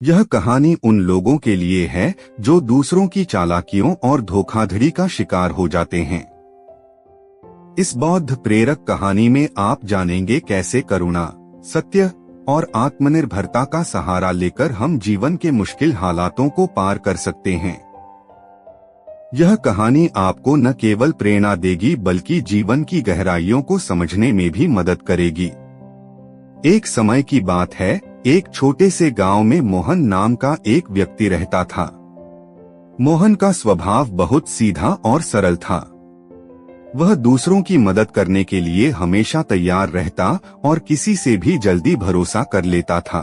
यह कहानी उन लोगों के लिए है जो दूसरों की चालाकियों और धोखाधड़ी का शिकार हो जाते हैं। इस बौद्ध प्रेरक कहानी में आप जानेंगे कैसे करुणा, सत्य और आत्मनिर्भरता का सहारा लेकर हम जीवन के मुश्किल हालातों को पार कर सकते हैं। यह कहानी आपको न केवल प्रेरणा देगी बल्कि जीवन की गहराइयों को समझने में भी मदद करेगी। एक समय की बात है, एक छोटे से गांव में मोहन नाम का एक व्यक्ति रहता था। मोहन का स्वभाव बहुत सीधा और सरल था। वह दूसरों की मदद करने के लिए हमेशा तैयार रहता और किसी से भी जल्दी भरोसा कर लेता था।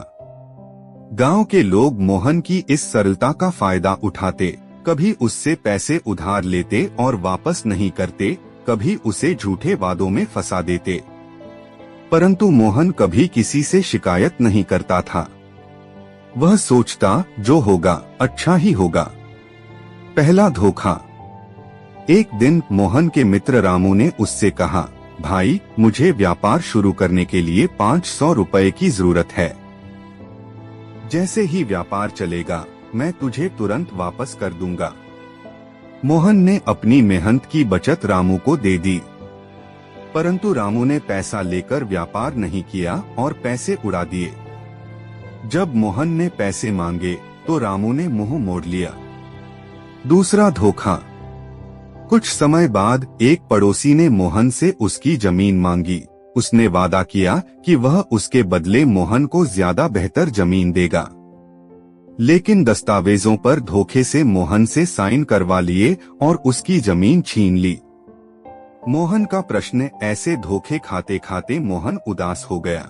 गांव के लोग मोहन की इस सरलता का फायदा उठाते, कभी उससे पैसे उधार लेते और वापस नहीं करते, कभी उसे झूठे वादों में फंसा देते। परंतु मोहन कभी किसी से शिकायत नहीं करता था। वह सोचता, जो होगा अच्छा ही होगा। पहला धोखा। एक दिन मोहन के मित्र रामू ने उससे कहा, भाई, मुझे व्यापार शुरू करने के लिए 500 रुपए की जरूरत है। जैसे ही व्यापार चलेगा मैं तुझे तुरंत वापस कर दूंगा। मोहन ने अपनी मेहनत की बचत रामू को दे दी, परंतु रामू ने पैसा लेकर व्यापार नहीं किया और पैसे उड़ा दिए। जब मोहन ने पैसे मांगे तो रामू ने मुंह मोड़ लिया। दूसरा धोखा। कुछ समय बाद एक पड़ोसी ने मोहन से उसकी जमीन मांगी। उसने वादा किया कि वह उसके बदले मोहन को ज्यादा बेहतर जमीन देगा, लेकिन दस्तावेजों पर धोखे से मोहन से साइन करवा लिए और उसकी जमीन छीन ली। मोहन का प्रश्न, ऐसे धोखे खाते खाते मोहन उदास हो गया।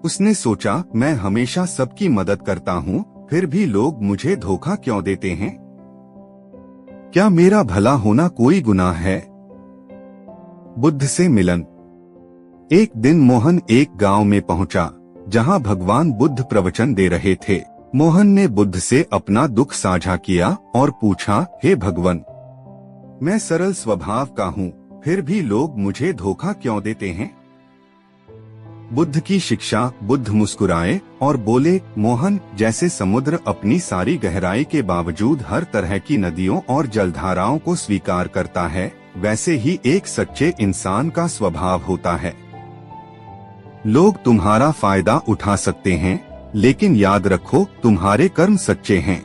उसने सोचा, मैं हमेशा सबकी मदद करता हूँ, फिर भी लोग मुझे धोखा क्यों देते हैं? क्या मेरा भला होना कोई गुनाह है? बुद्ध से मिलन। एक दिन मोहन एक गांव में पहुंचा, जहां भगवान बुद्ध प्रवचन दे रहे थे। मोहन ने बुद्ध से अपना दुख साझा किया और पूछा, हे भगवान, मैं सरल स्वभाव का हूँ, फिर भी लोग मुझे धोखा क्यों देते हैं? बुद्ध की शिक्षा। बुद्ध मुस्कुराए और बोले, मोहन, जैसे समुद्र अपनी सारी गहराई के बावजूद हर तरह की नदियों और जलधाराओं को स्वीकार करता है, वैसे ही एक सच्चे इंसान का स्वभाव होता है। लोग तुम्हारा फायदा उठा सकते हैं, लेकिन याद रखो, तुम्हारे कर्म सच्चे हैं।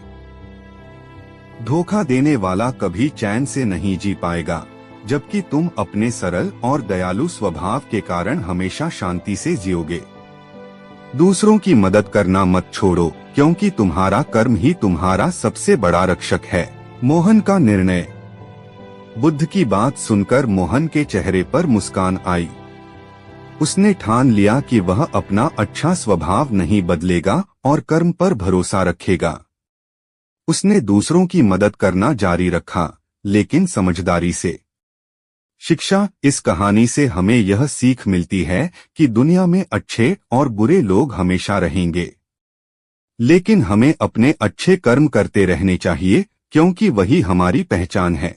धोखा देने वाला कभी चैन से नहीं जी पाएगा, जबकि तुम अपने सरल और दयालु स्वभाव के कारण हमेशा शांति से जियोगे। दूसरों की मदद करना मत छोड़ो, क्योंकि तुम्हारा कर्म ही तुम्हारा सबसे बड़ा रक्षक है। मोहन का निर्णय। बुद्ध की बात सुनकर मोहन के चेहरे पर मुस्कान आई। उसने ठान लिया कि वह अपना अच्छा स्वभाव नहीं बदलेगा और कर्म पर भरोसा रखेगा। उसने दूसरों की मदद करना जारी रखा, लेकिन समझदारी से। शिक्षा। इस कहानी से हमें यह सीख मिलती है कि दुनिया में अच्छे और बुरे लोग हमेशा रहेंगे, लेकिन हमें अपने अच्छे कर्म करते रहने चाहिए, क्योंकि वही हमारी पहचान है।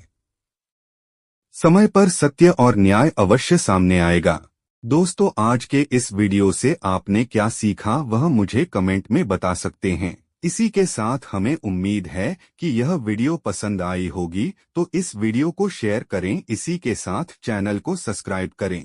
समय पर सत्य और न्याय अवश्य सामने आएगा। दोस्तों, आज के इस वीडियो से आपने क्या सीखा वह मुझे कमेंट में बता सकते हैं। इसी के साथ हमें उम्मीद है कि यह वीडियो पसंद आई होगी, तो इस वीडियो को शेयर करें। इसी के साथ चैनल को सब्सक्राइब करें।